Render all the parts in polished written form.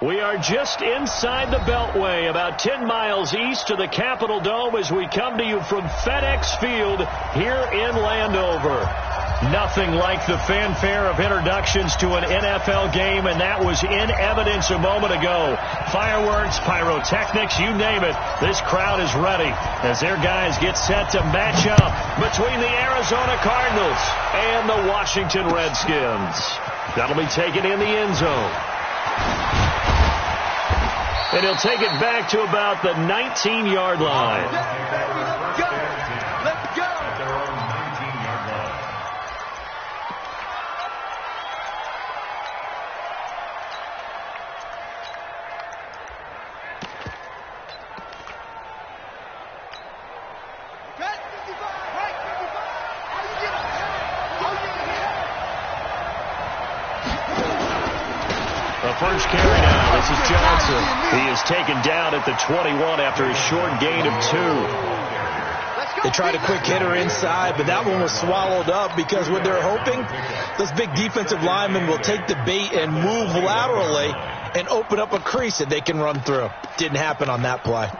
We are just inside the Beltway, about 10 miles east of the Capitol Dome as we come to you from FedEx Field here in Landover. Nothing like the fanfare of introductions to an NFL game, and that was in evidence a moment ago. Fireworks, pyrotechnics, you name it. This crowd is ready as their guys get set to match up between the Arizona Cardinals and the Washington Redskins. That'll be taken in the end zone. And he'll take it back to about the 19-yard line. Let's go. At their own 19-yard line. First carry now. This is Johnson. He is taken down at the 21 after a short gain of 2. They tried a quick hitter inside, but that one was swallowed up because what they're hoping, those big defensive linemen will take the bait and move laterally and open up a crease that they can run through. Didn't happen on that play.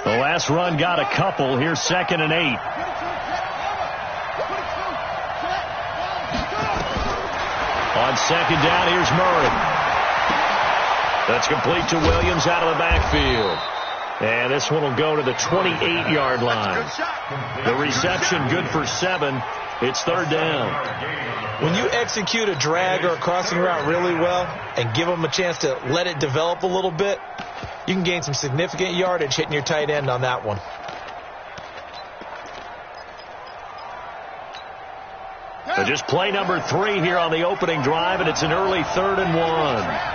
The last run got a couple. Here's 2nd and 8. On 2nd down, here's Murray. That's complete to Williams out of the backfield. And this one will go to the 28-yard line. The reception good for 7. It's 3rd down. When you execute a drag or a crossing route really well and give them a chance to let it develop a little bit, you can gain some significant yardage hitting your tight end on that one. So just play number 3 here on the opening drive, and it's an early 3rd and 1.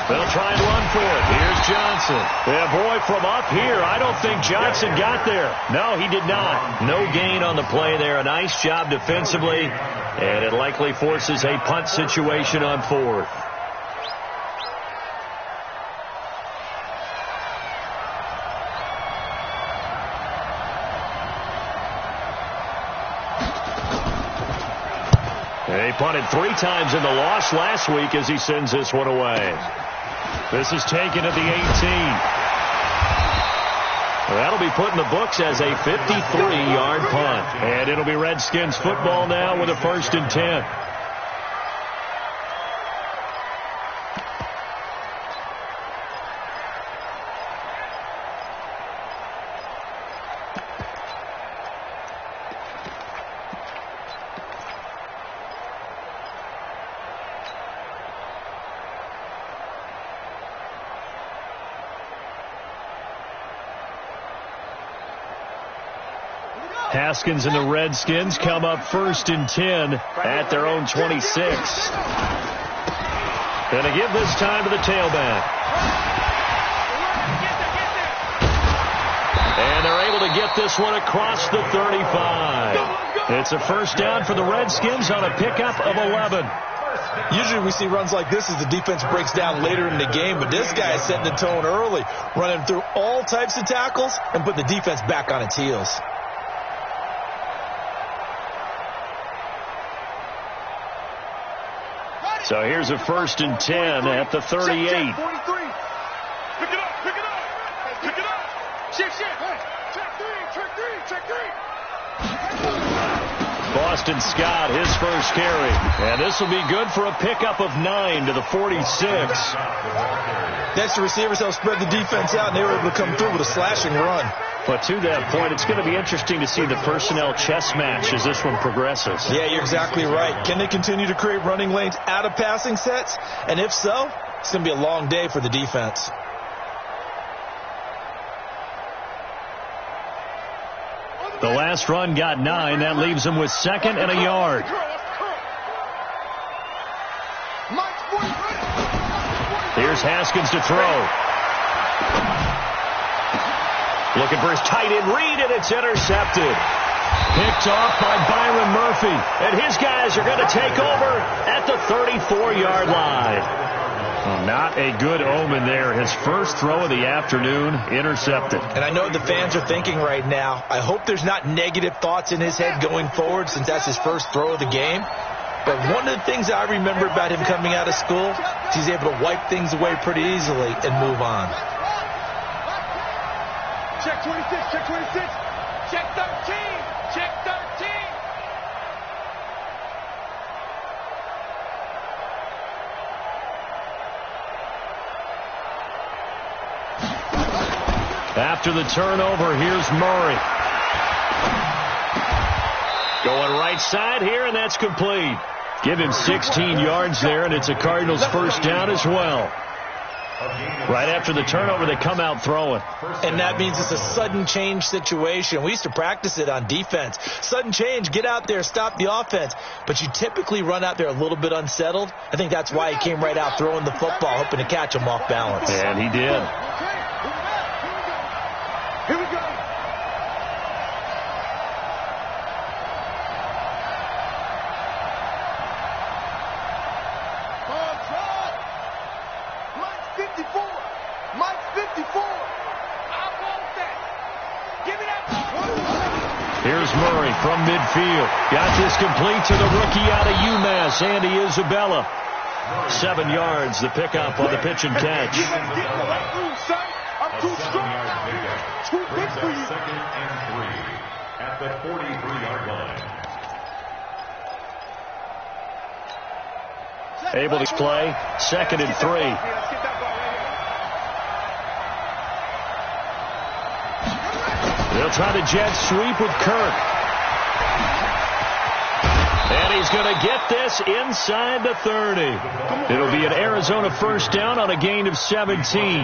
They'll try and run for it. Here's Johnson. Yeah, boy, from up here, I don't think Johnson got there. No, he did not. No gain on the play there. A nice job defensively, and it likely forces a punt situation on 4th. He punted 3 times in the loss last week as he sends this one away. This is taken at the 18. That'll be put in the books as a 53-yard punt. And it'll be Redskins football now with a 1st and 10. Haskins and the Redskins come up 1st and 10 at their own 26. Going to give this time to the tailback. And they're able to get this one across the 35. It's a 1st down for the Redskins on a pickup of 11. Usually we see runs like this as the defense breaks down later in the game, but this guy is setting the tone early, running through all types of tackles and put the defense back on its heels. So here's a 1st and 10 at the 38. Pick it up. Shift. Check 3. Boston Scott, his first carry. And this will be good for a pickup of 9 to the 46. Next, the receivers help spread the defense out, and they were able to come through with a slashing run. But to that point, it's going to be interesting to see the personnel chess match as this one progresses. Yeah, you're exactly right. Can they continue to create running lanes out of passing sets? And if so, it's going to be a long day for the defense. The last run got 9. That leaves them with 2nd and a yard. Here's Haskins to throw. Looking for his tight end read, and it's intercepted. Picked off by Byron Murphy. And his guys are going to take over at the 34-yard line. Well, not a good omen there. His first throw of the afternoon intercepted. And I know the fans are thinking right now, I hope there's not negative thoughts in his head going forward since that's his first throw of the game. But one of the things I remember about him coming out of school is he's able to wipe things away pretty easily and move on. Check 26, check 26, check 13, check 13. After the turnover, here's Murray. Going right side here, and that's complete. Give him 16 yards there, and it's a Cardinals first down as well. Right after the turnover, they come out throwing. And that means it's a sudden change situation. We used to practice it on defense. Sudden change, get out there, stop the offense. But you typically run out there a little bit unsettled. I think that's why he came right out throwing the football, hoping to catch him off balance. And he did. Here we go. Mike's 54. Mike's 54. I want that. Give me that. Here's Murray from midfield. Got this complete to the rookie out of UMass, Andy Isabella. 7 yards, the pickup on the pitch and catch. You better get in the right room, son. I'm too strong. Too big for you. Second and 3 at the 43-yard line. Able to play. 2nd and 3. They'll try the jet sweep with Kirk. And he's going to get this inside the 30. It'll be an Arizona first down on a gain of 17.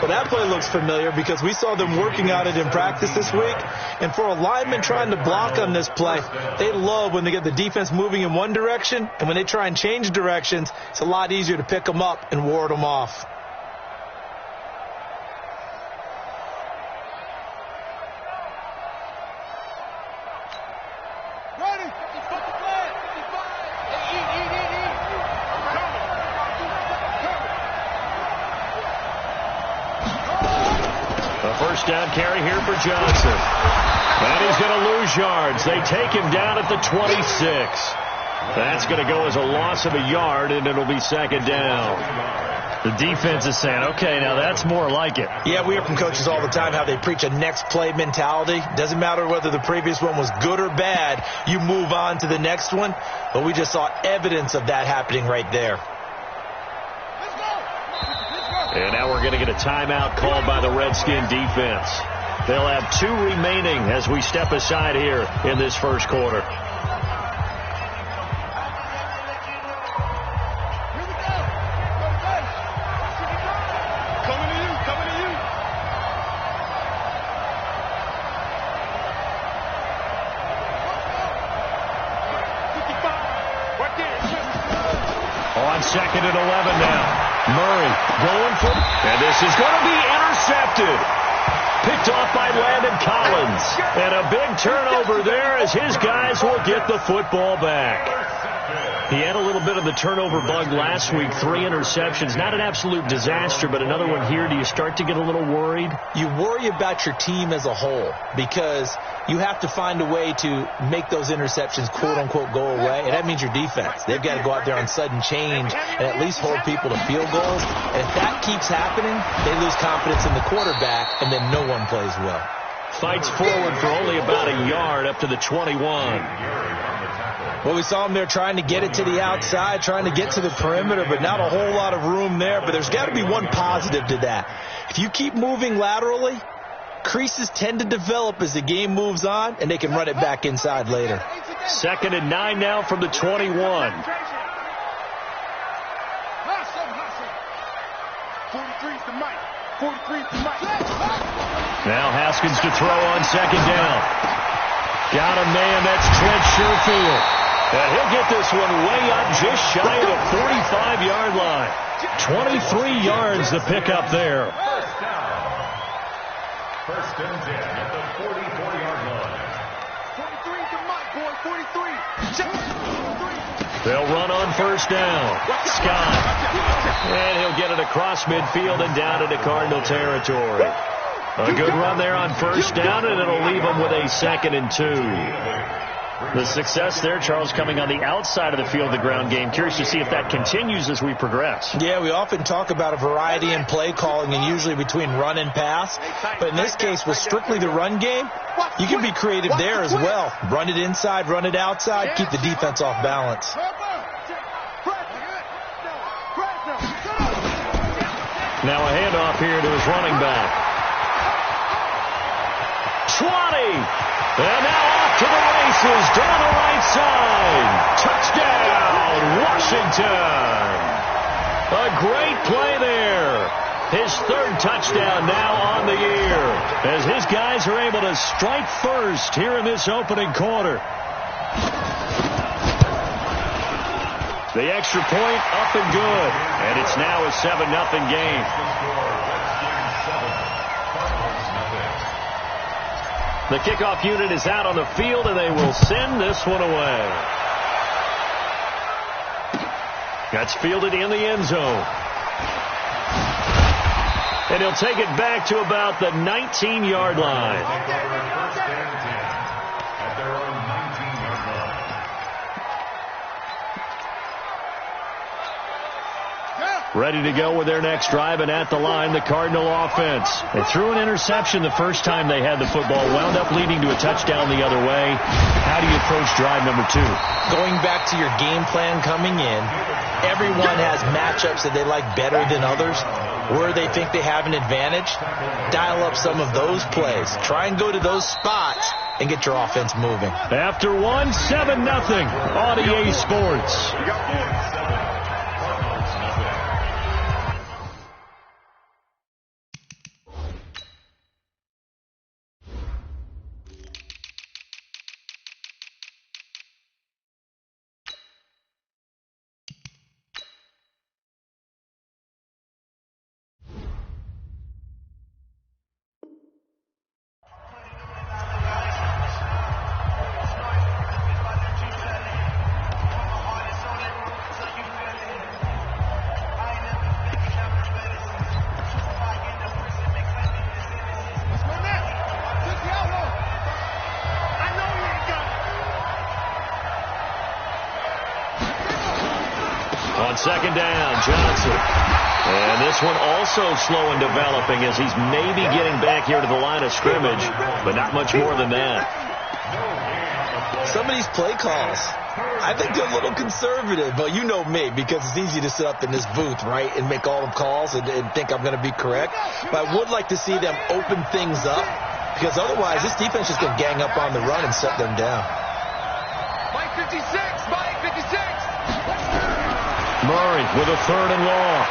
Well, that play looks familiar because we saw them working on it in practice this week. And for a lineman trying to block on this play, they love when they get the defense moving in one direction. And when they try and change directions, it's a lot easier to pick them up and ward them off. First down carry here for Johnson. And he's going to lose yards. They take him down at the 26. That's going to go as a loss of a yard, and it'll be 2nd down. The defense is saying, okay, now that's more like it. Yeah, we hear from coaches all the time how they preach a next play mentality. Doesn't matter whether the previous one was good or bad. You move on to the next one. But we just saw evidence of that happening right there. And now we're going to get a timeout called by the Redskin defense. They'll have 2 remaining as we step aside here in this first quarter. Coming to you, coming to you. Right there. On 2nd and 11 now. Murray going for, and this is going to be intercepted. Picked off by Landon Collins. And a big turnover there as his guys will get the football back. He had a little bit of the turnover bug last week. 3 interceptions. Not an absolute disaster, but another one here. Do you start to get a little worried? You worry about your team as a whole because you have to find a way to make those interceptions, quote-unquote, go away. And that means your defense. They've got to go out there on sudden change and at least hold people to field goals. And if that keeps happening, they lose confidence in the quarterback, and then no one plays well. Fights forward for only about a yard up to the 21. Well, we saw him there trying to get it to the outside, trying to get to the perimeter, but not a whole lot of room there. But there's got to be one positive to that. If you keep moving laterally, creases tend to develop as the game moves on, and they can run it back inside later. 2nd and 9 now from the 21. 43's the mic. 43's the mic. Now Haskins to throw on 2nd down. Got a man, that's Trent Sherfield. And he'll get this one way up just shy of the 45-yard line. 23 yards the pickup there. First down. First and 10 at the 44-yard line. 43 boy, 43. Check. They'll run on first down. Scott. And he'll get it across midfield and down into Cardinal territory. A good run there on first down, and it'll leave them with a 2nd and 2. The success there, Charles, coming on the outside of the field, the ground game. Curious to see if that continues as we progress. Yeah, we often talk about a variety in play calling and usually between run and pass. But in this case, with strictly the run game, you can be creative there as well. Run it inside, run it outside, keep the defense off balance. Now a handoff here to his running back. 20. And now off to the races down the right side. Touchdown, Washington. A great play there. His 3rd touchdown now on the year as his guys are able to strike first here in this opening quarter. The extra point up and good. And it's now a 7-0 game. The kickoff unit is out on the field, and they will send this one away. That's fielded in the end zone. And he'll take it back to about the 19-yard line. Ready to go with their next drive, and at the line, the Cardinal offense. They threw an interception the first time they had the football, wound up leading to a touchdown the other way. How do you approach drive number 2? Going back to your game plan coming in, everyone has matchups that they like better than others. Where they think they have an advantage, dial up some of those plays. Try and go to those spots and get your offense moving. After 7-0 on EA Sports. On 2nd down, Johnson. And this one also slow in developing as he's maybe getting back here to the line of scrimmage, but not much more than that. Some of these play calls, I think they're a little conservative, but you know me, because it's easy to sit up in this booth, right, and make all the calls and think I'm going to be correct. But I would like to see them open things up, because otherwise this defense is going to gang up on the run and shut them down. Mike 56, Mike 56. Murray with a 3rd and long.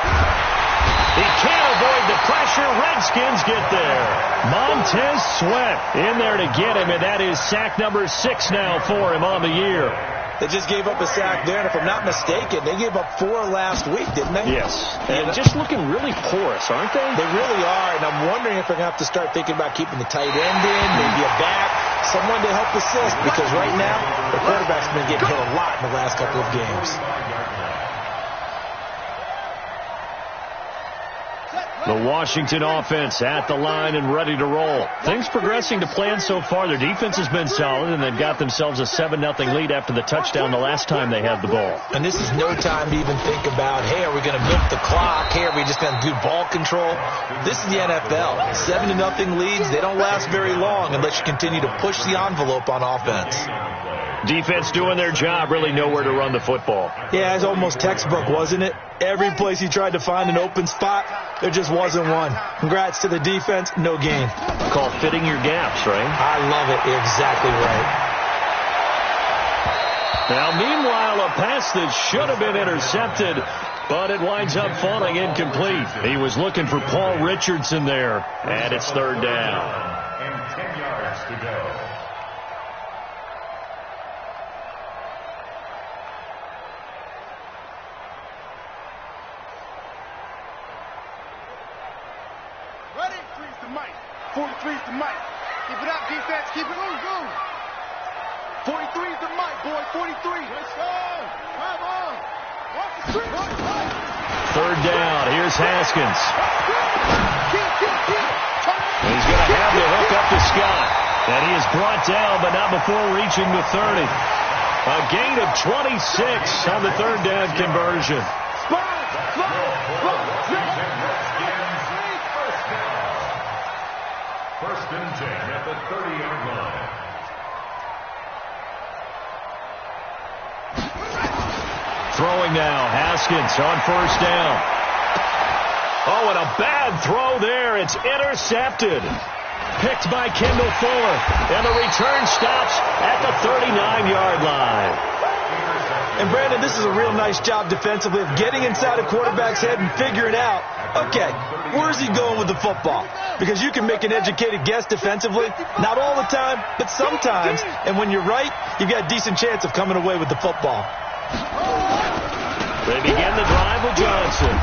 He can't avoid the pressure. Redskins get there. Montez Sweat in there to get him, and that is sack number 6 now for him on the year. They just gave up a sack there, and if I'm not mistaken, they gave up 4 last week, didn't they? Yes. And just looking really porous, aren't they? They really are, and I'm wondering if they're going to have to start thinking about keeping the tight end in, maybe a back, someone to help assist, because right now, the quarterback's been getting hit a lot in the last couple of games. The Washington offense at the line and ready to roll. Things progressing to plan so far. Their defense has been solid, and they've got themselves a 7-0 lead after the touchdown the last time they had the ball. And this is no time to even think about, hey, are we going to milk the clock? Hey, are we just going to do ball control? This is the NFL. 7-0 leads, they don't last very long unless you continue to push the envelope on offense. Defense doing their job, really nowhere to run the football. Yeah, it's almost textbook, wasn't it? Every place he tried to find an open spot, there just wasn't one. Congrats to the defense, no gain. Called fitting your gaps, right? I love it. Exactly right. Now, meanwhile, a pass that should have been intercepted, but it winds up falling incomplete. He was looking for Paul Richardson there, and it's 3rd down. And 10 yards to go. Ready? 3's to Mike. 43's to Mike. Keep it up, defense. Keep it moving. 43's the mic, boy. 43. Let's go. Come on. Walk the street. Third down. Here's Haskins. He's going to have the hook up to Scott. And he is brought down, but not before reaching the 30. A gain of 26 on the third down conversion. First and 10 at the 30-yard line. Throwing now, Haskins on first down. Oh, and a bad throw there. It's intercepted. Picked by Kendall Fuller. And the return stops at the 39-yard line. And Brandon, this is a real nice job defensively of getting inside a quarterback's head and figuring out, okay, where's he going with the football? Because you can make an educated guess defensively. Not all the time, but sometimes. And when you're right, you've got a decent chance of coming away with the football. They begin the drive with Johnson.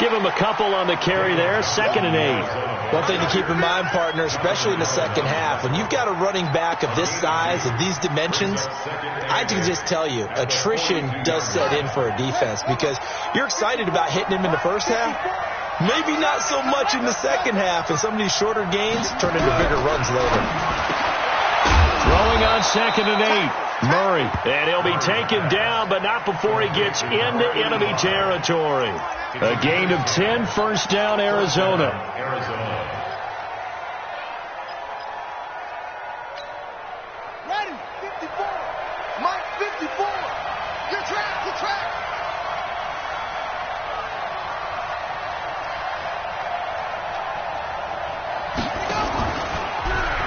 Give him a couple on the carry there. 2nd and 8. One thing to keep in mind, partner, especially in the second half, when you've got a running back of this size, of these dimensions, I can just tell you, attrition does set in for a defense because you're excited about hitting him in the first half. Maybe not so much in the second half, and some of these shorter gains turn into bigger runs later. Throwing on 2nd and 8. Murray, and he'll be taken down, but not before he gets into enemy territory. A gain of 10, first down, Arizona. Ready, 54. Mike, 54. Your track, your track.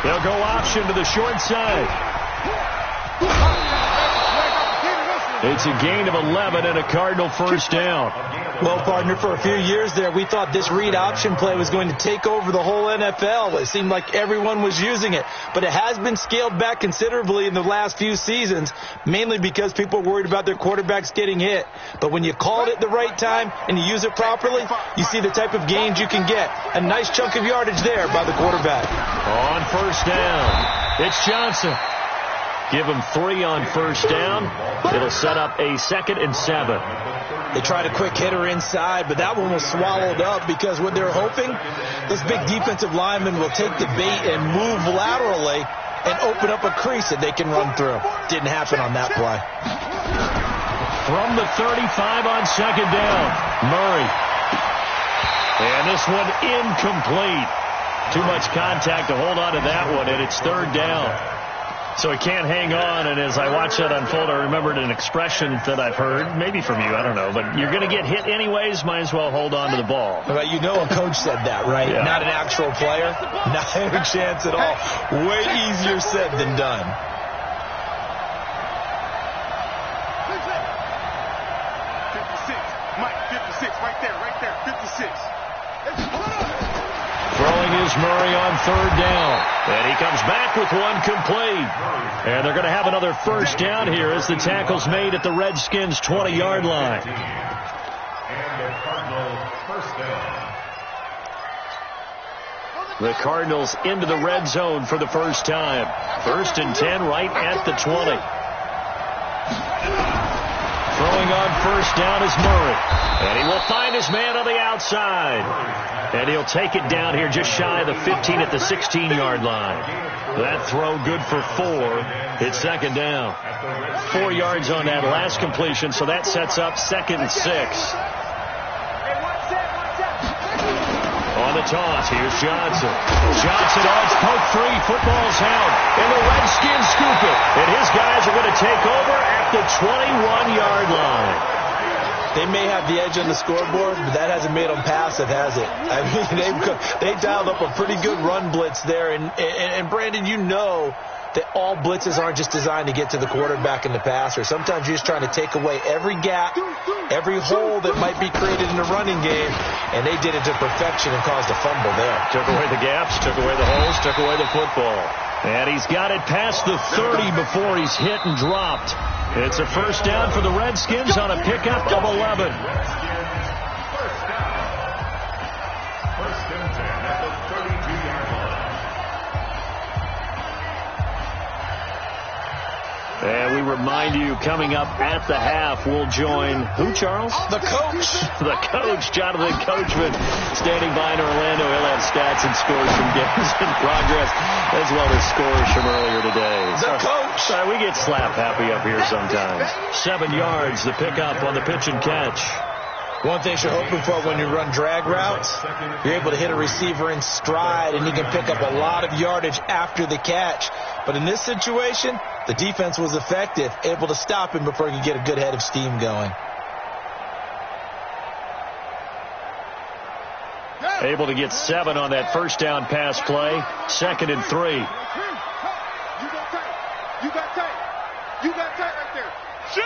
They'll go option to the short side. It's a gain of 11 and a Cardinal first down. Well, partner, for a few years there, we thought this read option play was going to take over the whole NFL. It seemed like everyone was using it. But it has been scaled back considerably in the last few seasons, mainly because people are worried about their quarterbacks getting hit. But when you call it at the right time and you use it properly, you see the type of gains you can get. A nice chunk of yardage there by the quarterback. On first down, it's Johnson. Give him 3 on first down. It'll set up a 2nd and 7. They tried a quick hitter inside, but that one was swallowed up because what they're hoping, this big defensive lineman will take the bait and move laterally and open up a crease that they can run through. Didn't happen on that play. From the 35 on 2nd down, Murray. And this one incomplete. Too much contact to hold on to that one, and it's 3rd down. So he can't hang on, and as I watch that unfold, I remembered an expression that I've heard, maybe from you, I don't know, but you're going to get hit anyways, might as well hold on to the ball. But you know a coach said that, right? Yeah. Not an actual player. Not a chance at all. Way easier said than done. Mike, 56, right there, 56. Throwing is Murray on 3rd down. And he comes back with one complete. And they're going to have another first down here as the tackle's made at the Redskins' 20-yard line. And the Cardinals first down. The Cardinals into the red zone for the first time. 1st and 10 right at the 20. Throwing on first down is Murray. And he will find his man on the outside. And he'll take it down here just shy of the 15 at the 16-yard line. That throw good for 4. It's 2nd down. 4 yards on that last completion, so that sets up 2nd and 6. On the toss, here's Johnson. Johnson odds poke free. Football's out. And the Redskins scoop it. And his guys are going to take over at the 21-yard line. They may have the edge on the scoreboard, but that hasn't made them passive, has it? I mean, they dialed up a pretty good run blitz there. And Brandon, you know that all blitzes aren't just designed to get to the quarterback and the passer. Sometimes you're just trying to take away every gap, every hole that might be created in the running game, and they did it to perfection and caused a fumble there. Took away the gaps, took away the holes, took away the football. And he's got it past the 30 before he's hit and dropped. It's a first down for the Redskins on a pickup of 11. First down. 1st and 10 at the 32-yard line. remind you, coming up at the half, we'll join who, Charles? The coach. The coach, Jonathan Coachman, standing by in Orlando. He'll have stats and scores from games in progress, as well as scores from earlier today. The coach. Sorry, we get slap happy up here sometimes. 7 yards, the pickup on the pitch and catch. One thing you're hoping for when you run drag routes, you're able to hit a receiver in stride, and you can pick up a lot of yardage after the catch. But in this situation, the defense was effective, able to stop him before he could get a good head of steam going. Able to get 7 on that first down pass play. 2nd and 3. You got tight. You got tight. You got tight right there. Shoot!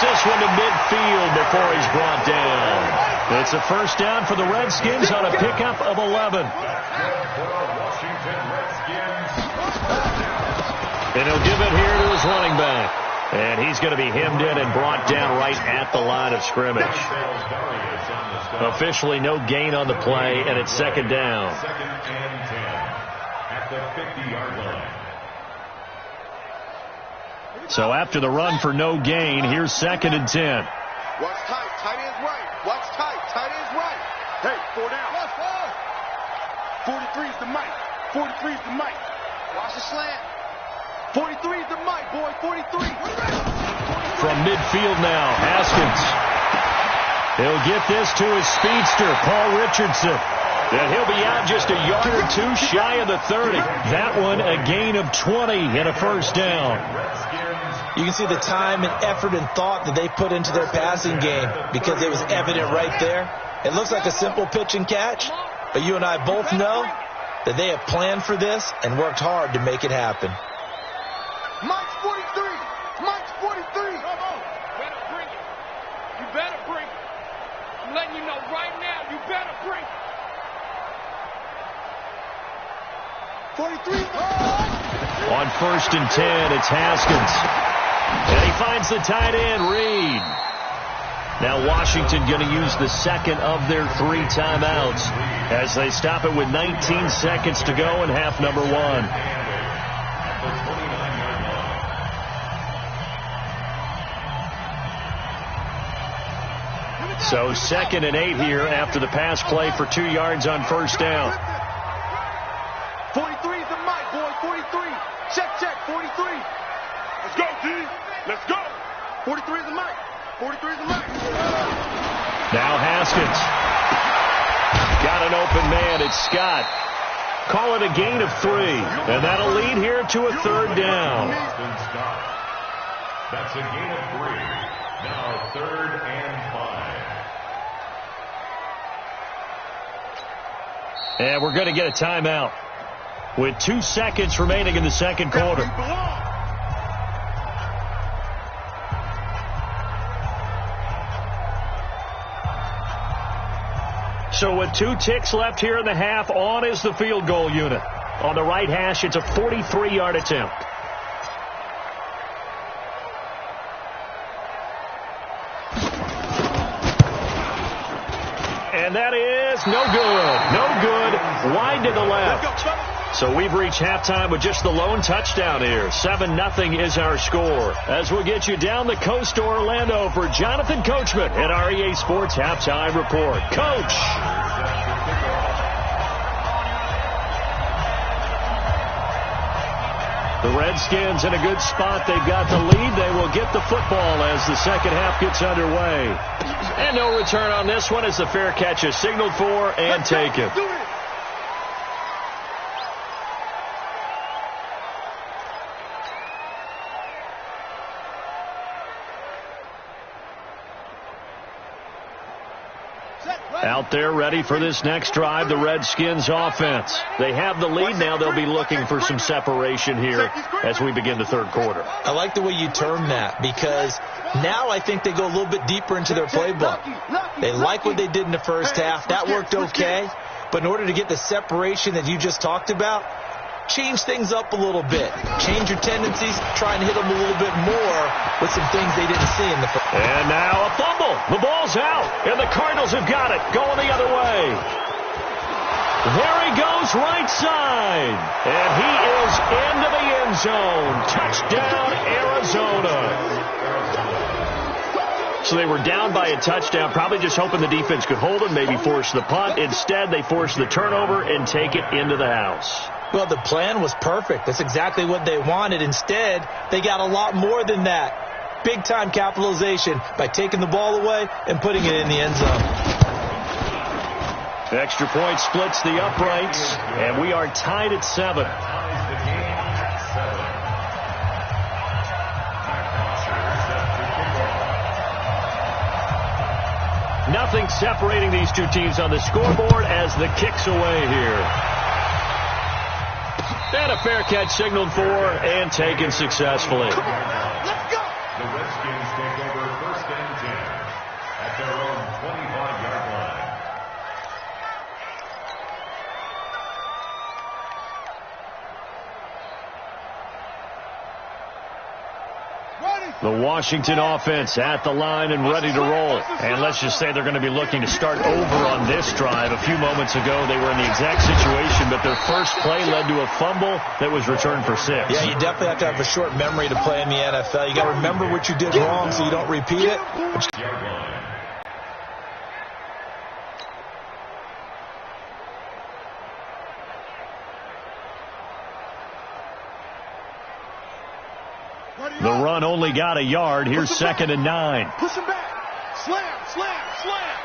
This one to midfield before he's brought down. It's a first down for the Redskins on a pickup of 11. And he'll give it here to his running back. And he's going to be hemmed in and brought down right at the line of scrimmage. Officially no gain on the play, and it's 2nd down. 2nd and 10 at the 50-yard line. So after the run for no gain, here's 2nd and 10. Watch tight. Tight end's right. Watch tight. Tight end's right. Hey, 4 down. 43's the mic. 43's the mic. Watch the slant. 43's the mic, boy. 43. From midfield now, Haskins. He'll get this to his speedster, Paul Richardson. And he'll be out just a yard or two shy of the 30. That one a gain of 20 and a first down. You can see the time and effort and thought that they put into their passing game because it was evident right there. It looks like a simple pitch and catch, but you and I both know that they have planned for this and worked hard to make it happen. Mike's 43. Mike's 43. Come on. Better bring it. You better bring it. I'm letting you know right now, you better bring it. 43. On 1st and 10, it's Haskins. And he finds the tight end, Reed. Now Washington going to use the 2nd of their 3 timeouts as they stop it with 19 seconds to go in half number 1. So 2nd and 8 here after the pass play for 2 yards on first down. 43's the mic, boy. 43. Check. 43. Let's go, T. Let's go. 43's the mic. 43's the mic. Now Haskins. Got an open man. It's Scott. Call it a gain of 3. And that'll lead here to a 3rd down. That's a gain of 3. Now 3rd and 5. And we're going to get a timeout with 2 seconds remaining in the 2nd quarter. So with 2 ticks left here in the half, on is the field goal unit. On the right hash, it's a 43-yard attempt. And that is no good. No good. Wide to the left. So we've reached halftime with just the lone touchdown here. 7-0 is our score. As we'll get you down the coast to Orlando for Jonathan Coachman at our EA Sports Halftime Report. Coach! The Redskins in a good spot. They've got the lead. They will get the football as the second half gets underway. And no return on this one as the fair catch is signaled for and taken. Out there ready for this next drive, the Redskins offense. They have the lead now. They'll be looking for some separation here as we begin the 3rd quarter. I like the way you term that because now I think they go a little bit deeper into their playbook. They like what they did in the first half. That worked okay. But in order to get the separation that you just talked about, change things up a little bit. Change your tendencies. Try and hit them a little bit more with some things they didn't see in the first. And now a fumble. The ball's out. And the Cardinals have got it. Going the other way. There he goes right side. And he is into the end zone. Touchdown, Arizona. So they were down by a touchdown, probably just hoping the defense could hold them, maybe force the punt. Instead, they forced the turnover and take it into the house. Well, the plan was perfect. That's exactly what they wanted. Instead, they got a lot more than that. Big-time capitalization by taking the ball away and putting it in the end zone. Extra point splits the uprights, and we are tied at 7. Nothing separating these two teams on the scoreboard as the kick's away here. And a fair catch signaled for and taken successfully. Come on now, let's go. The Redskins take over 1st and 10 at their own 25-yard line. The Washington offense at the line and ready to roll. And let's just say they're going to be looking to start over on this drive. A few moments ago, they were in the exact situation, but their first play led to a fumble that was returned for 6. Yeah, you definitely have to have a short memory to play in the NFL. You got to remember what you did wrong so you don't repeat it. The run only got a yard. Here's 2nd and 9. Push him back. Slam, slam, slam.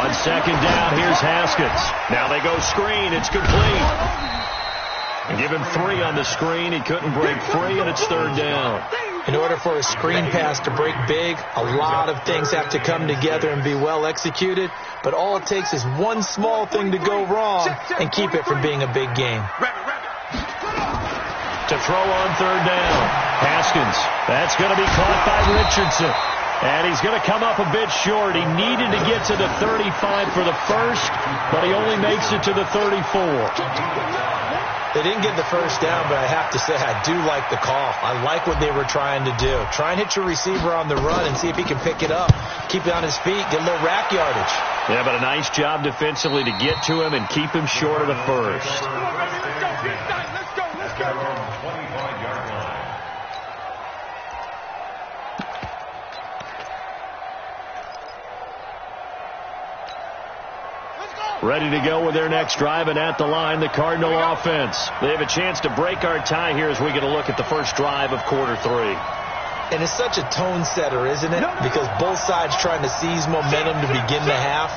On 2nd down, here's Haskins. Now they go screen. It's complete. And give him 3 on the screen. He couldn't break free, and it's 3rd down. In order for a screen pass to break big, a lot of things have to come together and be well executed. But all it takes is one small thing to go wrong and keep it from being a big game. To throw on 3rd down. Haskins. That's going to be caught by Richardson. And he's going to come up a bit short. He needed to get to the 35 for the first, but he only makes it to the 34. They didn't get the first down, but I have to say I do like the call. I like what they were trying to do. Try and hit your receiver on the run and see if he can pick it up. Keep it on his feet, get a little rack yardage. Yeah, but a nice job defensively to get to him and keep him short of the first. Come on, baby, let's go. Let's go. Let's go. 25-yard line. Ready to go with their next drive, and at the line, the Cardinal offense. They have a chance to break our tie here as we get a look at the first drive of quarter 3. And it's such a tone setter, isn't it? Because both sides trying to seize momentum to begin the half.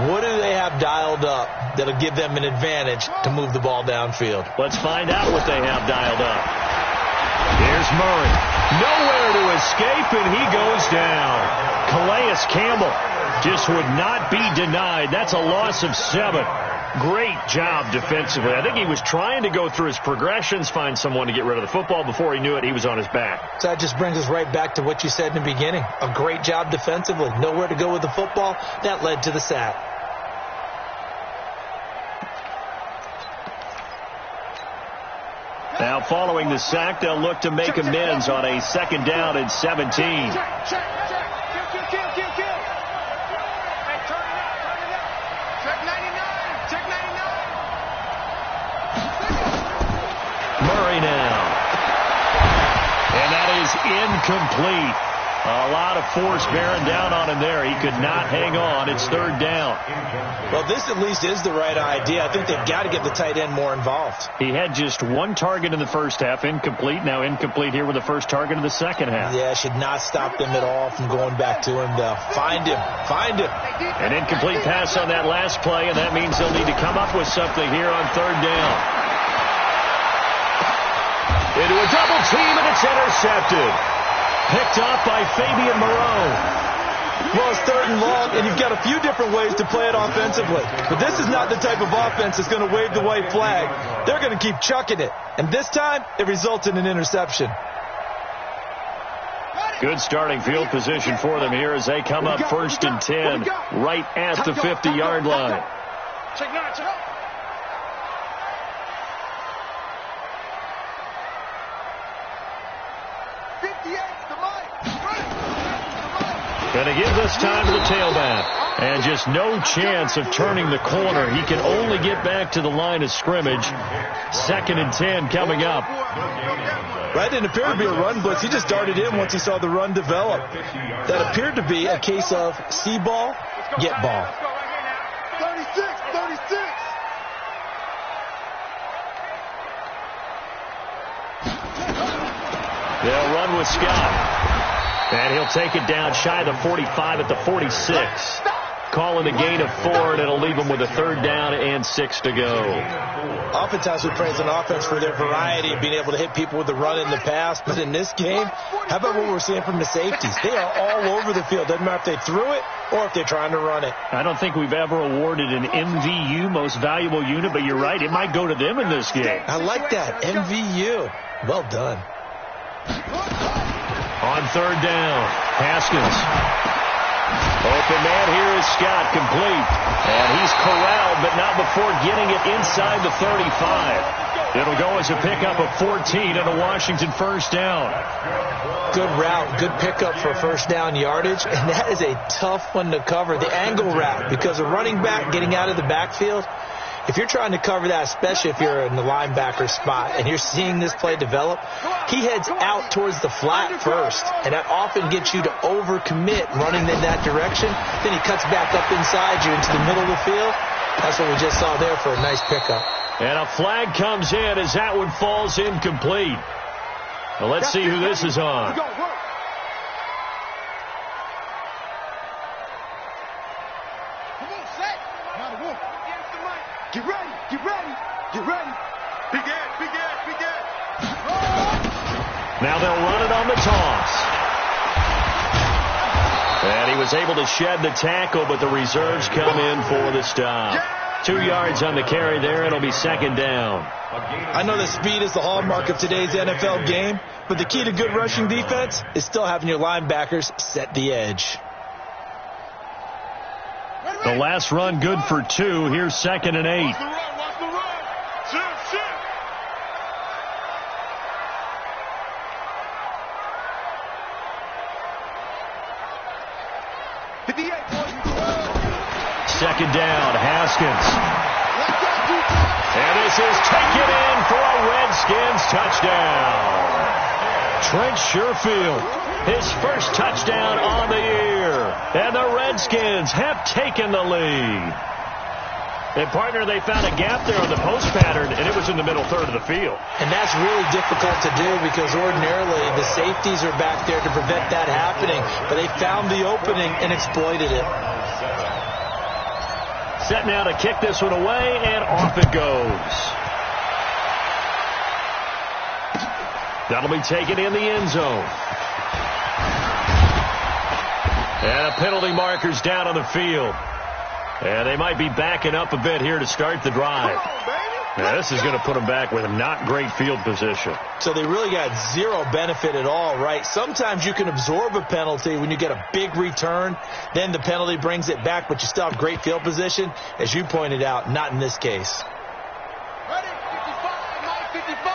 What do they have dialed up that'll give them an advantage to move the ball downfield? Let's find out what they have dialed up. Here's Murray. Nowhere to escape, and he goes down. Calais Campbell just would not be denied. That's a loss of 7. Great job defensively. I think he was trying to go through his progressions, find someone to get rid of the football. Before he knew it, he was on his back. So that just brings us right back to what you said in the beginning. A great job defensively. Nowhere to go with the football. That led to the sack. Now, following the sack, they'll look to make amends on a 2nd down and 17. Check. Kill. Hey, turn it up. Check 99. Murray now. And that is incomplete. A lot of force bearing down on him there. He could not hang on. It's 3rd down. Well, this at least is the right idea. I think they've got to get the tight end more involved. He had just 1 target in the first half, incomplete. Now incomplete here with the first target of the second half. Yeah, should not stop them at all from going back to him, though. Find him. An incomplete pass on that last play, and that means they'll need to come up with something here on 3rd down. Into a double team, and it's intercepted. Picked off by Fabian Moreau. Well, it's 3rd and long, and you've got a few different ways to play it offensively. But this is not the type of offense that's going to wave the white flag. They're going to keep chucking it. And this time, it results in an interception. Good starting field position for them here as they come up 1st and 10, right at the 50-yard line. Check 9. 58's the mic. And he gives us time to the tailback. And just no chance of turning the corner. He can only get back to the line of scrimmage. 2nd and 10 coming up. That didn't appear to be a run blitz. He just darted in once he saw the run develop. That appeared to be a case of see ball, get ball. 36. They'll run with Scott. And he'll take it down shy of the 45 at the 46. Calling a gain of 4, and it'll leave him with a 3rd down and 6 to go. Oftentimes we praise an offense for their variety of being able to hit people with the run in the past. But in this game, how about what we're seeing from the safeties? They are all over the field. Doesn't matter if they threw it or if they're trying to run it. I don't think we've ever awarded an MVU, most valuable unit, but you're right. It might go to them in this game. I like that. MVU. Well done. On 3rd down, Haskins. Open man here is Scott, complete. And he's corralled, but not before getting it inside the 35. It'll go as a pickup of 14 and a Washington 1st down. Good route, good pickup for 1st down yardage, and that is a tough one to cover, the angle route, because a running back getting out of the backfield, if you're trying to cover that, especially if you're in the linebacker spot and you're seeing this play develop, he heads out towards the flat first, and that often gets you to overcommit running in that direction. Then he cuts back up inside you into the middle of the field. That's what we just saw there for a nice pickup. And a flag comes in as that one falls incomplete. Well, let's see who this is on. Get ready. Big Ed. Now they'll run it on the toss. And he was able to shed the tackle, but the reserves come in for the stop. 2 yards on the carry there. It'll be 2nd down. I know that speed is the hallmark of today's NFL game, but the key to good rushing defense is still having your linebackers set the edge. The last run good for 2. Here's 2nd and 8. Watch the run. Shift. 2nd down, Haskins. And this is taken in for a Redskins touchdown. Trent Sherfield, his first touchdown on the year. And the Redskins have taken the lead. And, partner, they found a gap there on the post pattern, and it was in the middle 3rd of the field. And that's really difficult to do because ordinarily the safeties are back there to prevent that happening. But they found the opening and exploited it. Set now to kick this one away, and off it goes. That'll be taken in the end zone. And a penalty marker's down on the field. And they might be backing up a bit here to start the drive. Now, this is going to put them back with not great field position. So they really got zero benefit at all, right? Sometimes you can absorb a penalty when you get a big return. Then the penalty brings it back, but you still have great field position. As you pointed out, not in this case. Ready? 55.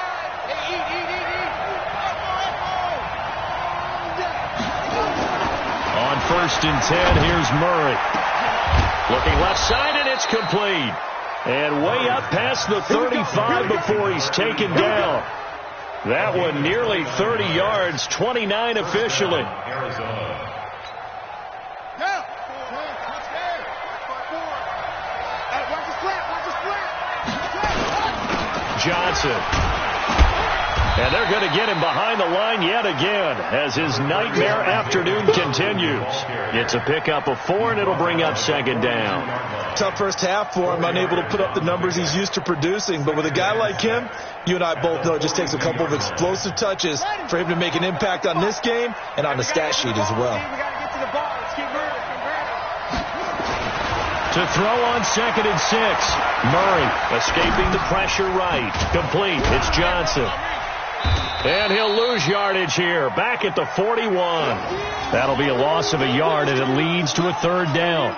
On 1st and 10, here's Murray. Looking left side, and it's complete. And way up past the 35 before he's taken down. That one nearly 30 yards, 29 officially. Johnson. And they're going to get him behind the line yet again as his nightmare afternoon continues. It's a pickup of 4, and it'll bring up 2nd down. Tough first half for him, unable to put up the numbers he's used to producing. But with a guy like him, you and I both know it just takes a couple of explosive touches for him to make an impact on this game and on the stat sheet as well. To throw on 2nd and 6. Murray escaping the pressure right. Complete. It's Johnson. And he'll lose yardage here. Back at the 41. That'll be a loss of a yard, and it leads to a 3rd down.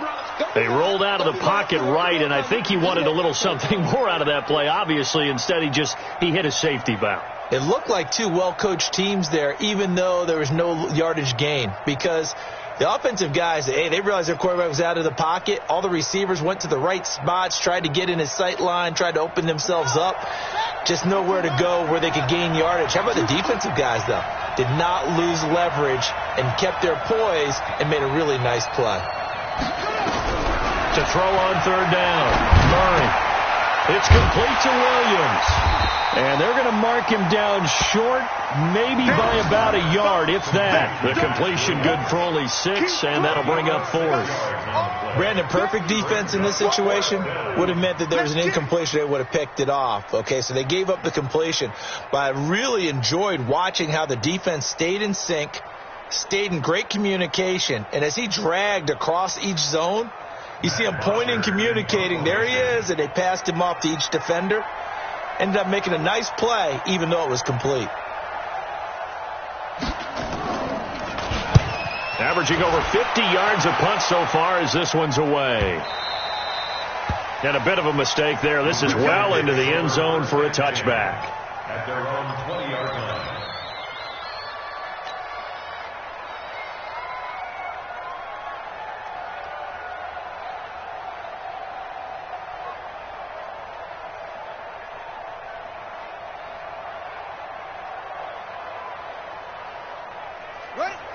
They rolled out of the pocket right, and I think he wanted a little something more out of that play. Obviously, instead he hit a safety valve. It looked like two well-coached teams there, even though there was no yardage gain, because The offensive guys, they realized their quarterback was out of the pocket. All the receivers went to the right spots, tried to get in his sight line, tried to open themselves up. Just nowhere to go where they could gain yardage. How about the defensive guys, though? Did not lose leverage and kept their poise and made a really nice play. To throw on third down, Murray. It's complete to Williams. And they're going to mark him down short, maybe by about a yard, if that. The completion good for only 6, and that'll bring up 4th. Brandon, perfect defense in this situation would have meant that there was an incompletion. They would have picked it off. Okay, so they gave up the completion. But I really enjoyed watching how the defense stayed in sync, stayed in great communication. And as he dragged across each zone, you see him pointing, communicating. There he is, and they passed him off to each defender. Ended up making a nice play, even though it was complete. Averaging over 50 yards a punt so far as this one's away. And a bit of a mistake there. This is well into the end zone for a touchback. At their own 20-yard line.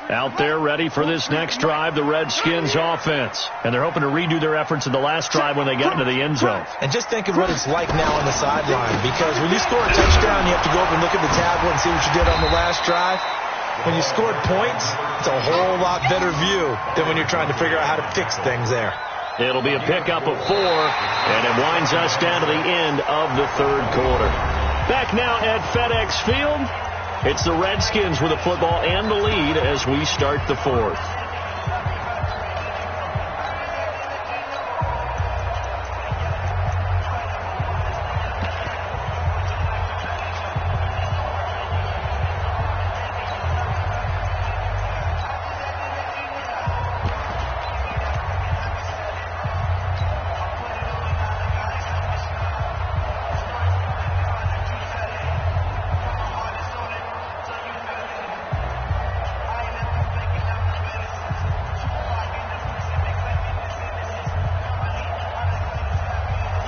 Out there ready for this next drive, the Redskins offense. And they're hoping to redo their efforts in the last drive when they got into the end zone. And just think of what it's like now on the sideline, because when you score a touchdown, you have to go over and look at the tablet and see what you did on the last drive. When you scored points, it's a whole lot better view than when you're trying to figure out how to fix things there. It'll be a pickup of 4, and it winds us down to the end of the third quarter. Back now at FedEx Field. It's the Redskins with the football and the lead as we start the fourth.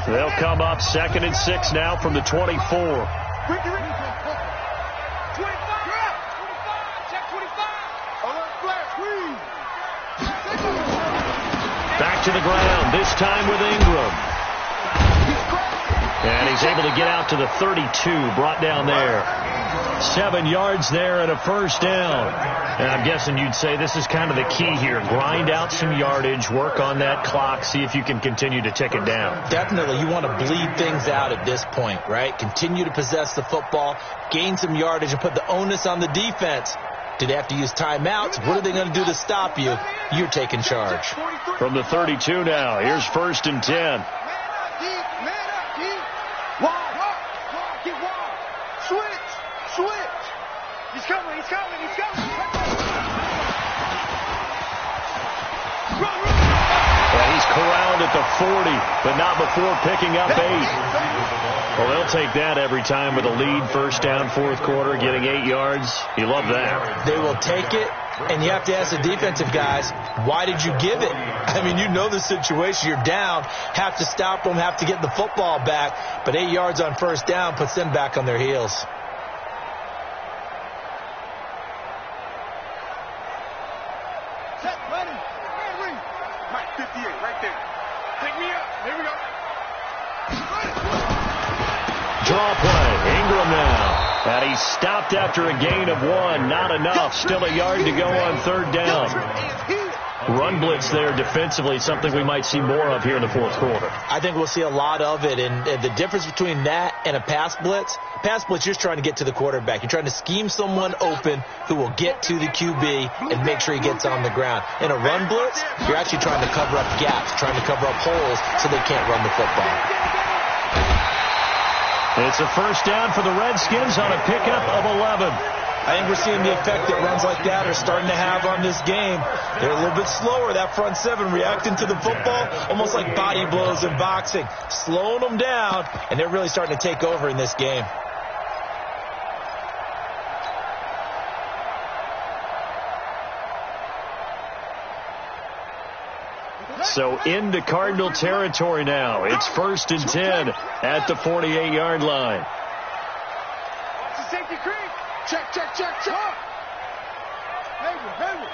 They'll come up 2nd and 6 now from the 24. Check 25. Alert flash, please. Back to the ground, this time with Ingram. And he's able to get out to the 32, brought down there. 7 yards there and a first down. And I'm guessing you'd say this is kind of the key here. Grind out some yardage, work on that clock, see if you can continue to tick it down. Definitely. You want to bleed things out at this point, right? Continue to possess the football, gain some yardage, and put the onus on the defense. Do they have to use timeouts? What are they going to do to stop you? You're taking charge. From the 32 now, here's 1st and 10. He's coming. Well, he's corralled at the 40, but not before picking up 8. Well, they'll take that every time with a lead, first down, fourth quarter, getting 8 yards. You love that. They will take it, and you have to ask the defensive guys, why did you give it? I mean, you know the situation. You're down, have to stop them, have to get the football back, but 8 yards on first down puts them back on their heels. Set, ready. Mike, 58, right there. Take me up. Here we go. Draw play. Ingram now. And he's stopped after a gain of 1. Not enough. Still a yard to go on third down. Run blitz there defensively, something we might see more of here in the fourth quarter. I think we'll see a lot of it, and the difference between that and a pass blitz, you're just trying to get to the quarterback. You're trying to scheme someone open who will get to the QB and make sure he gets on the ground. In a run blitz, you're actually trying to cover up gaps, trying to cover up holes so they can't run the football. It's a first down for the Redskins on a pickup of 11. I think we're seeing the effect that runs like that are starting to have on this game. They're a little bit slower, that front seven, reacting to the football, almost like body blows in boxing, slowing them down, and they're really starting to take over in this game. So into Cardinal territory now. It's 1st and 10 at the 48-yard line. Watch the safety creep. Check, check, check, check. Hayward.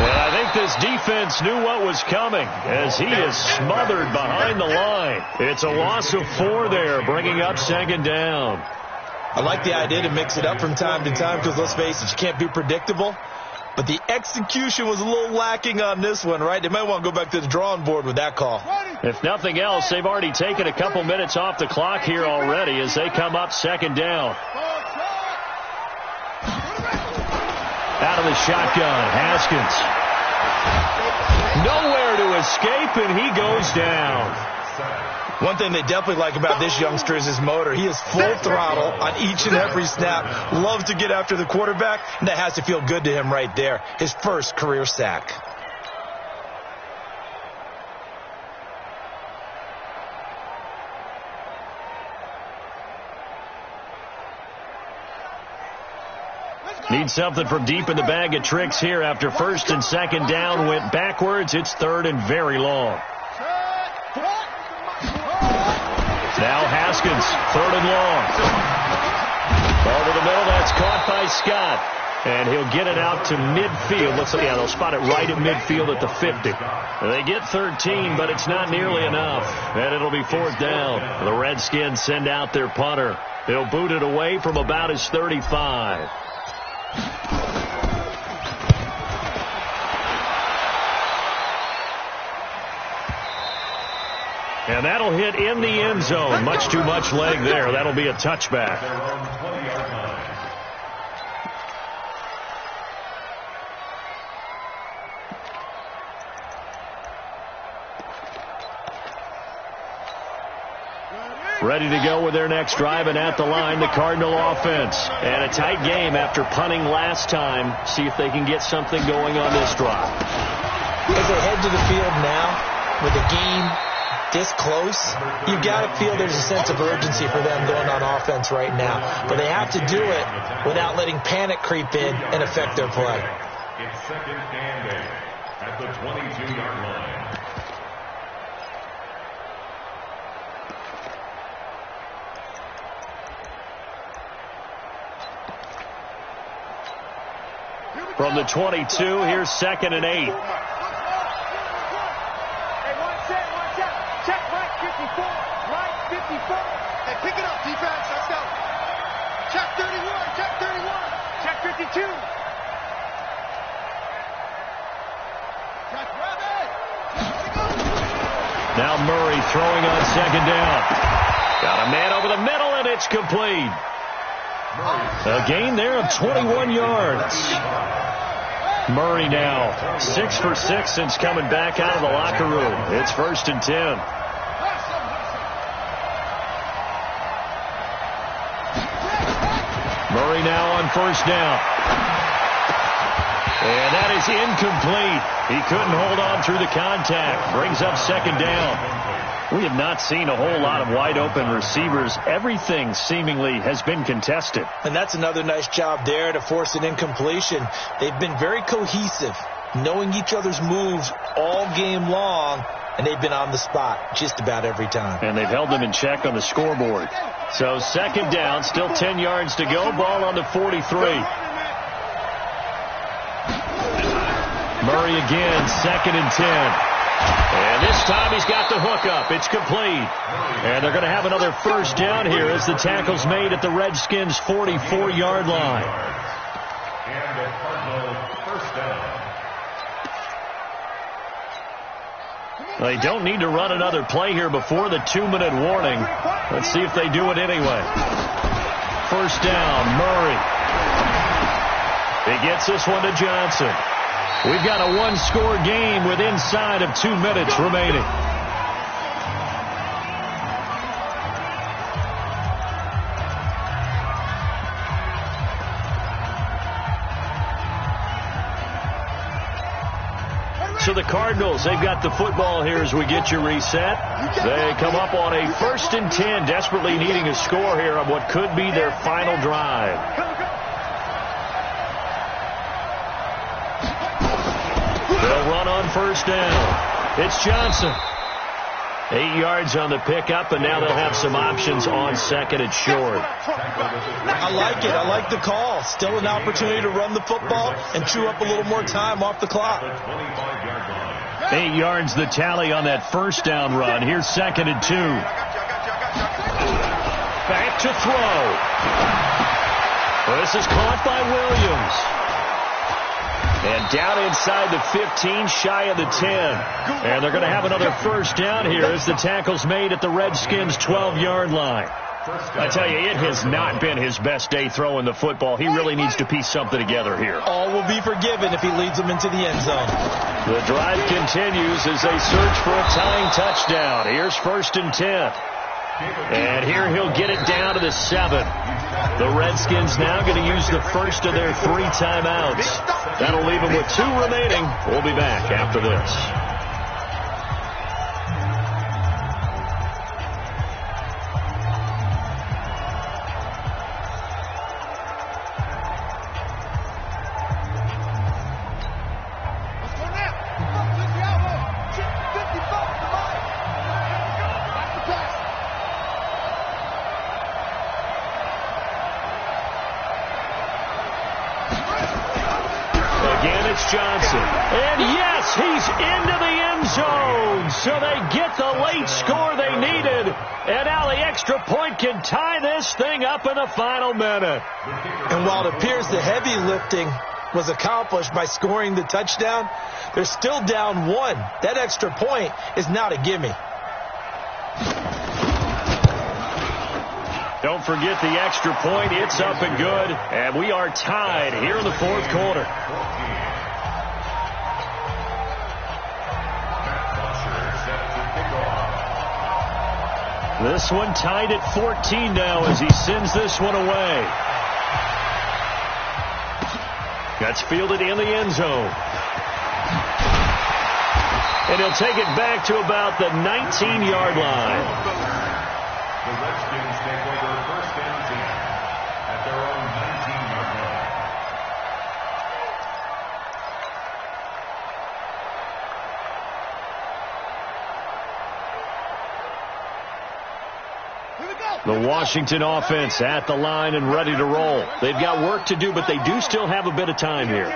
And I think this defense knew what was coming as he is smothered behind the line. It's a loss of 4 there, bringing up 2nd down. I like the idea to mix it up from time to time because, let's face it, you can't be predictable. But the execution was a little lacking on this one, right? They might want to go back to the drawing board with that call. If nothing else, they've already taken a couple minutes off the clock here already as they come up 2nd down. Out of the shotgun, Haskins. Nowhere to escape, and he goes down. One thing they definitely like about this youngster is his motor. He is full throttle on each and every snap. Loves to get after the quarterback, and that has to feel good to him right there. His first career sack. Need something from deep in the bag of tricks here after 1st and 2nd down went backwards. It's 3rd and very long. Now Haskins, 3rd and long. Over the middle, that's caught by Scott. And he'll get it out to midfield. Looks like, they'll spot it right at midfield at the 50. They get 13, but it's not nearly enough. And it'll be 4th down. The Redskins send out their punter. They'll boot it away from about his 35. And that'll hit in the end zone. Much too much leg there. That'll be a touchback. Ready to go with their next drive, and at the line, the Cardinal offense. And a tight game after punting last time. See if they can get something going on this drive. As they head to the field now, with the game this close, you've got to feel there's a sense of urgency for them going on offense right now. But they have to do it without letting panic creep in and affect their play. It's 2nd and 8 at the 22-yard line. From the 22, here's 2nd and 8. Hey, one set. Check right 54. Right 54. Hey, pick it up, defense. Let's go. Check 31. Check 31. Check 52. Check rabbit. Now Murray throwing on 2nd down. Got a man over the middle, and it's complete. A gain there of 21 yards. Murray now 6 for 6 since coming back out of the locker room. It's 1st and 10. Murray now on 1st down. And that is incomplete. He couldn't hold on through the contact. Brings up 2nd down. We have not seen a whole lot of wide-open receivers. Everything seemingly has been contested. And that's another nice job there to force an incompletion. They've been very cohesive, knowing each other's moves all game long, and they've been on the spot just about every time. And they've held them in check on the scoreboard. So 2nd down, still 10 yards to go. Ball on the 43. Murray again, 2nd and 10. And this time he's got the hook up. It's complete. And they're going to have another 1st down here as the tackle's made at the Redskins' 44-yard line. And the Cardinal 1st down. They don't need to run another play here before the 2-minute warning. Let's see if they do it anyway. 1st down, Murray. He gets this one to Johnson. We've got a one-score game with inside of 2 minutes remaining. So the Cardinals, they've got the football here as we get you reset. They come up on a 1st and 10, desperately needing a score here on what could be their final drive. run on first down. It's Johnson. 8 yards on the pickup, and now they'll have some options on second and short. I like it. I like the call. Still an opportunity to run the football and chew up a little more time off the clock. 8 yards the tally on that first down run. Here's second and 2. Back to throw. This is caught by Williams. And down inside the 15, shy of the 10. And they're going to have another first down here as the tackle's made at the Redskins' 12-yard line. I tell you, it has not been his best day throwing the football. He really needs to piece something together here. All will be forgiven if he leads them into the end zone. The drive continues as they search for a tying touchdown. Here's first and 10. And here he'll get it down to the 7. The Redskins now going to use the first of their 3 timeouts. That'll leave them with 2 remaining. We'll be back after this. Johnson. And yes, he's into the end zone. So they get the late score they needed. And now the extra point can tie this thing up in the final minute. And while it appears the heavy lifting was accomplished by scoring the touchdown, they're still down 1. That extra point is not a gimme. Don't forget the extra point. It's up and good. And we are tied here in the fourth quarter. This one tied at 14 now as he sends this one away. That's fielded in the end zone. And he'll take it back to about the 19-yard line. The Redskins take over first and 10 at their own 19-yard line. The Washington offense at the line and ready to roll. They've got work to do, but they do still have a bit of time here.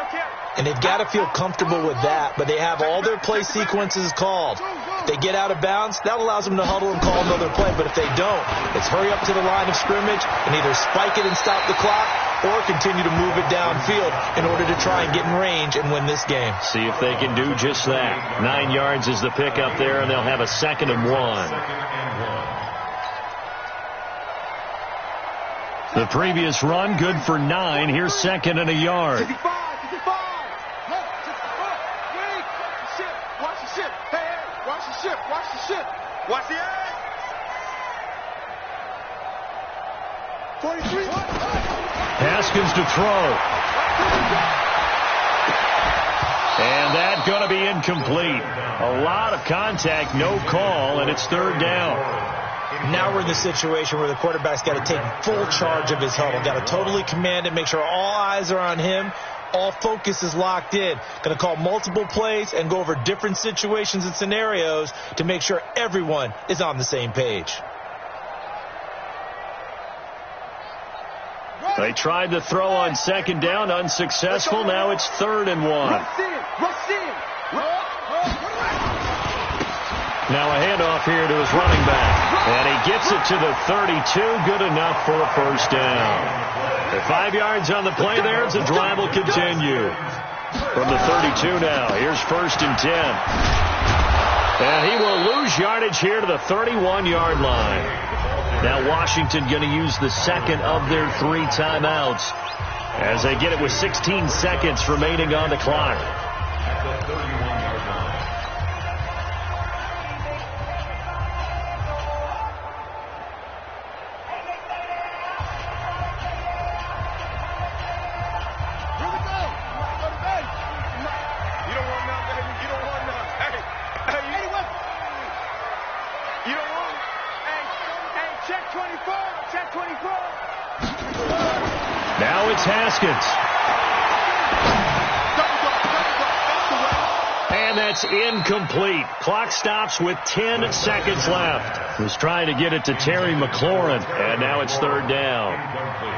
And they've got to feel comfortable with that, but they have all their play sequences called. If they get out of bounds, that allows them to huddle and call another play, but if they don't, it's hurry up to the line of scrimmage and either spike it and stop the clock or continue to move it downfield in order to try and get in range and win this game. See if they can do just that. 9 yards is the pickup there, and they'll have a 2nd and 1. The previous run, good for 9. Here's 2nd and a yard. 65. Watch the ship. Hey, watch the ship. Watch the ship. Watch the eye. 43. Haskins to throw. And that's going to be incomplete. A lot of contact, no call, and it's 3rd down. Now we're in the situation where the quarterback's got to take full charge of his huddle. Got to totally command it, make sure all eyes are on him. All focus is locked in. Going to call multiple plays and go over different situations and scenarios to make sure everyone is on the same page. They tried to throw on 2nd down, unsuccessful. Now it's 3rd and 1. Now a handoff here to his running back. And he gets it to the 32. Good enough for a first down. At 5 yards on the play there as the drive will continue. From the 32 now, here's 1st and 10. And he will lose yardage here to the 31-yard line. Now Washington going to use the 2nd of their 3 timeouts as they get it with 16 seconds remaining on the clock. At the 31-yard line. Now it's Haskins. And And that's incomplete. Clock stops with 10 seconds left. Was trying to get it to Terry McLaurin, and now it's third down. Incomplete.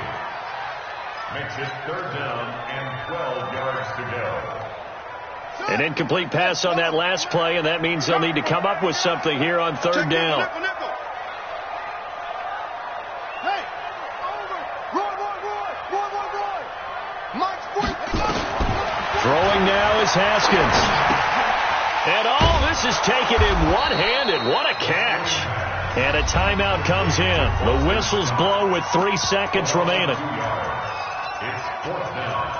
Makes it third down and 12 yards to go. An incomplete pass on that last play, and that means they'll need to come up with something here on third down. Throwing now is Haskins. And all this is taken in one-handed. What a catch. And a timeout comes in. The whistles blow with 3 seconds remaining. It's fourth down.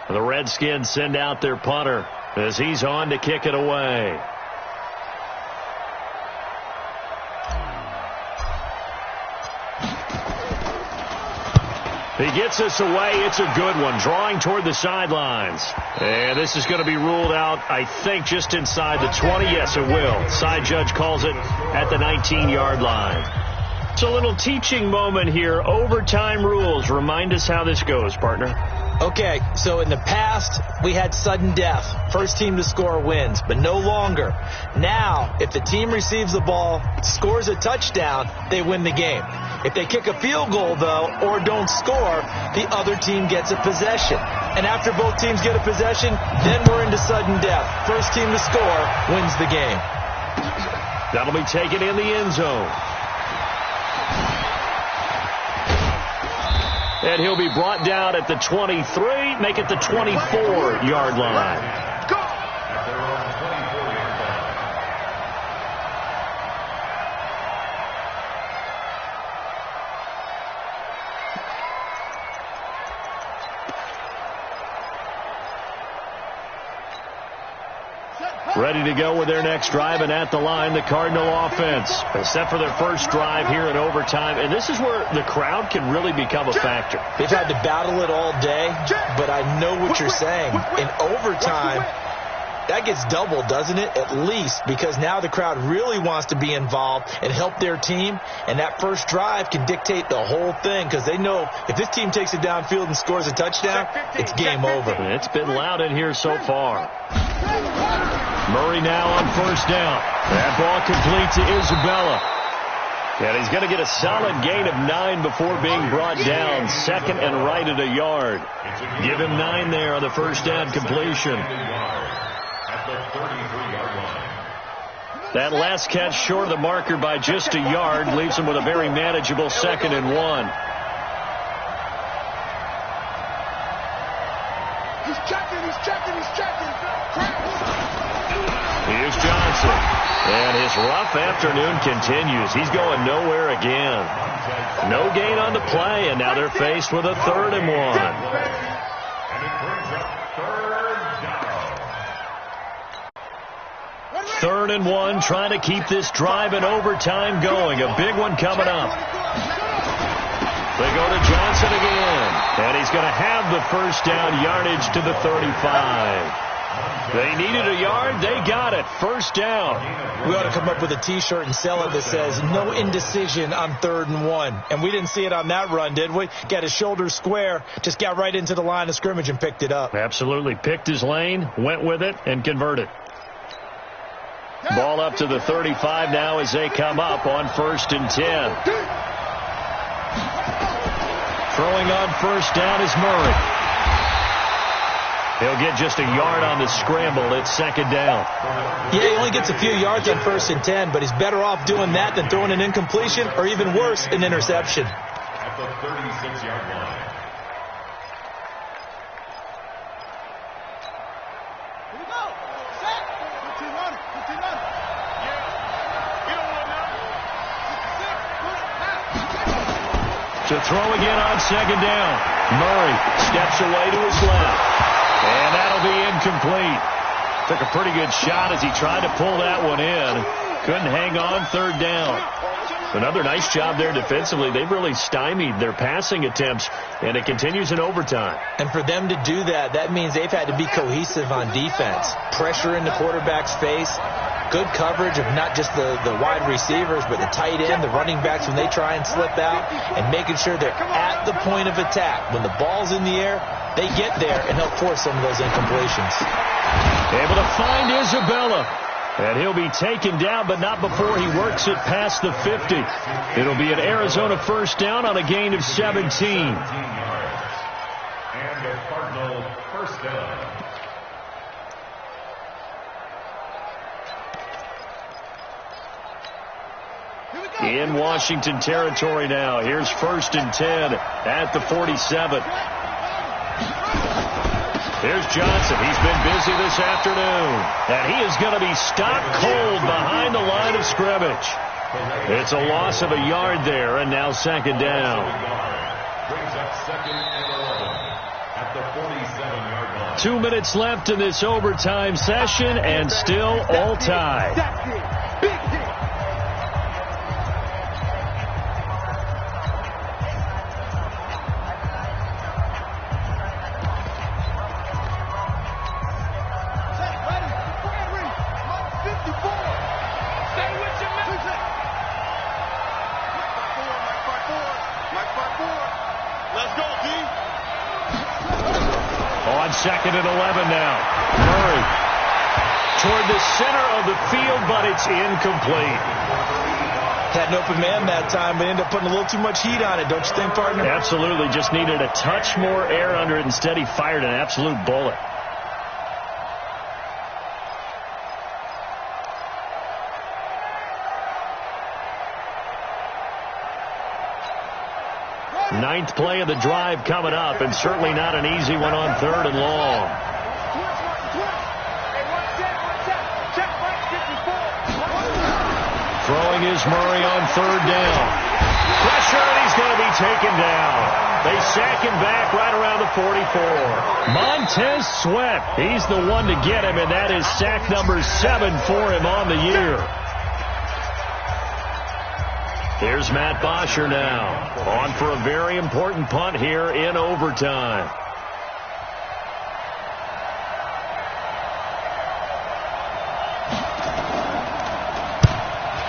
The Redskins send out their punter as he's on to kick it away. He gets us away. It's a good one. Drawing toward the sidelines. And this is going to be ruled out, I think, just inside the 20. Yes, it will. Side judge calls it at the 19-yard line. It's a little teaching moment here. Overtime rules. Remind us how this goes, partner. Okay, so in the past, we had sudden death. First team to score wins, but no longer. Now, if the team receives the ball, scores a touchdown, they win the game. If they kick a field goal, though, or don't score, the other team gets a possession. And after both teams get a possession, then we're into sudden death. First team to score wins the game. That'll be taken in the end zone. And he'll be brought down at the 23, make it the 24-yard line. Ready to go with their next drive, and at the line, the Cardinal offense. Except for their first drive here in overtime, and this is where the crowd can really become a factor. They've had to battle it all day, but I know what you're saying. In overtime, that gets doubled, doesn't it? At least, because now the crowd really wants to be involved and help their team, and that first drive can dictate the whole thing, because they know if this team takes it downfield and scores a touchdown, it's game over. It's been loud in here so far. Murray now on first down. That ball complete to Isabella. And he's going to get a solid gain of 9 before being brought down. Second and right at a yard. Give him 9 there on the first down completion. That last catch short of the marker by just a yard leaves him with a very manageable 2nd and 1. He's checking. Here's Johnson. And his rough afternoon continues. He's going nowhere again. No gain on the play, and now they're faced with a 3rd and 1. And it brings up third down. 3rd and 1, trying to keep this drive in overtime going. A big one coming up. They go to Johnson again. And he's going to have the first down yardage to the 35. They needed a yard. They got it. First down. We ought to come up with a T-shirt and sell it that says, no indecision on 3rd and 1. And we didn't see it on that run, did we? Got his shoulders square, just got right into the line of scrimmage and picked it up. Absolutely. Picked his lane, went with it, and converted. Ball up to the 35 now as they come up on 1st and 10. Throwing on first down is Murray. He'll get just a yard on the scramble. It's 2nd down. Yeah, he only gets a few yards on 1st and 10, but he's better off doing that than throwing an incompletion or even worse, an interception. At the 36-yard line. Here we go. Set. 15 run. Yeah. You don't want nothing. To throw again on 2nd down. Murray steps away to his left. And that'll be incomplete. Took a pretty good shot as he tried to pull that one in. Couldn't hang on, third down. Another nice job there defensively. They've really stymied their passing attempts, and it continues in overtime. And for them to do that, that means they've had to be cohesive on defense. Pressure in the quarterback's face, good coverage of not just the wide receivers, but the tight end, the running backs when they try and slip out, and making sure they're at the point of attack. When the ball's in the air, they get there and help force some of those incompletions. Able to find Isabella. And he'll be taken down, but not before he works it past the 50. It'll be an Arizona first down on a gain of 17. 17 yards. And a Cardinal first down. In Washington territory now. Here's 1st and 10 at the 47. Here's Johnson. He's been busy this afternoon. And he is going to be stopped cold behind the line of scrimmage. It's a loss of a yard there, and now 2nd down. Brings up 2nd and 11 at the 47-yard line. 2 minutes left in this overtime session, and still all tied. On 2nd and 11 now. Murray toward the center of the field, but it's incomplete. Had an open man that time, but ended up putting a little too much heat on it, don't you think, partner? Absolutely. Just needed a touch more air under it. Instead, he fired an absolute bullet. Ninth play of the drive coming up, and certainly not an easy one on 3rd and long. Throwing is Murray on 3rd down. Pressure, and he's going to be taken down. They sack him back right around the 44. Montez Sweat, he's the one to get him, and that is sack number 7 for him on the year. Here's Matt Bosher now, on for a very important punt here in overtime.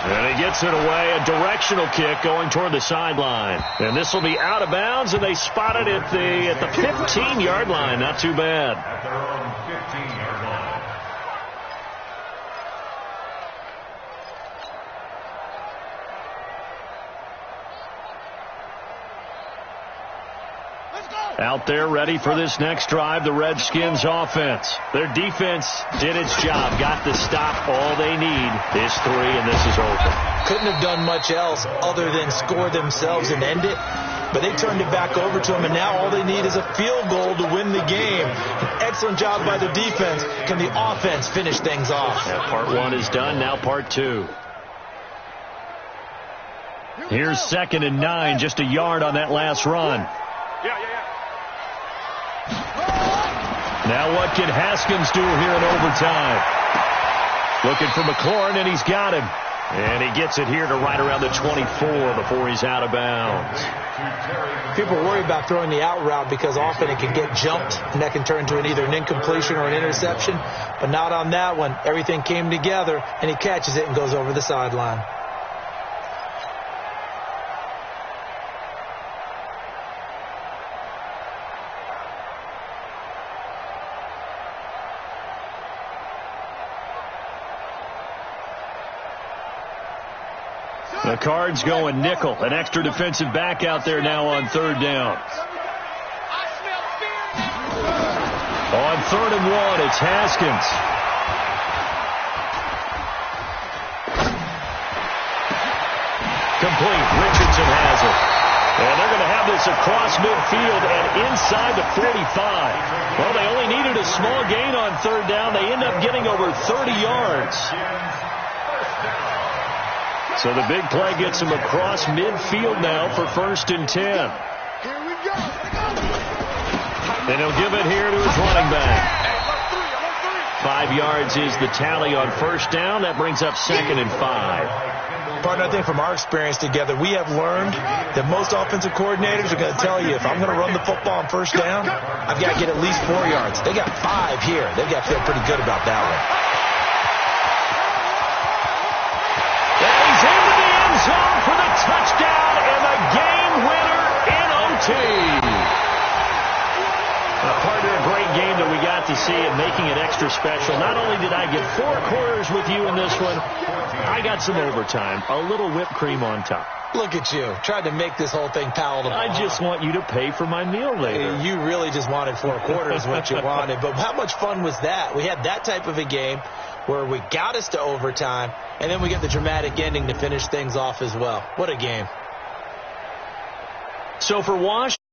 And he gets it away, a directional kick going toward the sideline. And this will be out of bounds, and they spot it at the 15-yard line. Not too bad. At their own 15-yard line. Out there ready for this next drive, the Redskins offense. Their defense did its job, got the stop. All they need is 3, and this is over. Couldn't have done much else other than score themselves and end it, but they turned it back over to them, and now all they need is a field goal to win the game. An excellent job by the defense. Can the offense finish things off? Yeah, part 1 is done, now part 2. Here's 2nd and 9, just a yard on that last run. Now what can Haskins do here in overtime? Looking for McLaurin, and he's got him. And he gets it here to right around the 24 before he's out of bounds. People worry about throwing the out route because often it can get jumped, and that can turn into either an incompletion or an interception. But not on that one. Everything came together, and he catches it and goes over the sideline. The Cards going nickel. An extra defensive back out there now on 3rd down. On 3rd and 1, it's Haskins. Complete. Richardson has it. And they're going to have this across midfield and inside the 45. Well, they only needed a small gain on 3rd down. They end up getting over 30 yards. So the big play gets him across midfield now for 1st and 10. Here we go. And he'll give it here to his running back. 5 yards is the tally on first down. That brings up 2nd and 5. Partner, I think from our experience together, we have learned that most offensive coordinators are going to tell you, if I'm going to run the football on first down, I've got to get at least 4 yards. They got 5 here. They've got to feel pretty good about that one. And he's into the end zone for the touchdown and the game winner in OT. Partner, a great game that we got to see and making it extra special. Not only did I get 4 quarters with you in this one, I got some overtime, a little whipped cream on top. Look at you, tried to make this whole thing palatable. I just want you to pay for my meal later. You really just wanted 4 quarters, what you wanted. But how much fun was that? We had that type of a game where we got us to overtime, and then we get the dramatic ending to finish things off as well. What a game. So for Washington,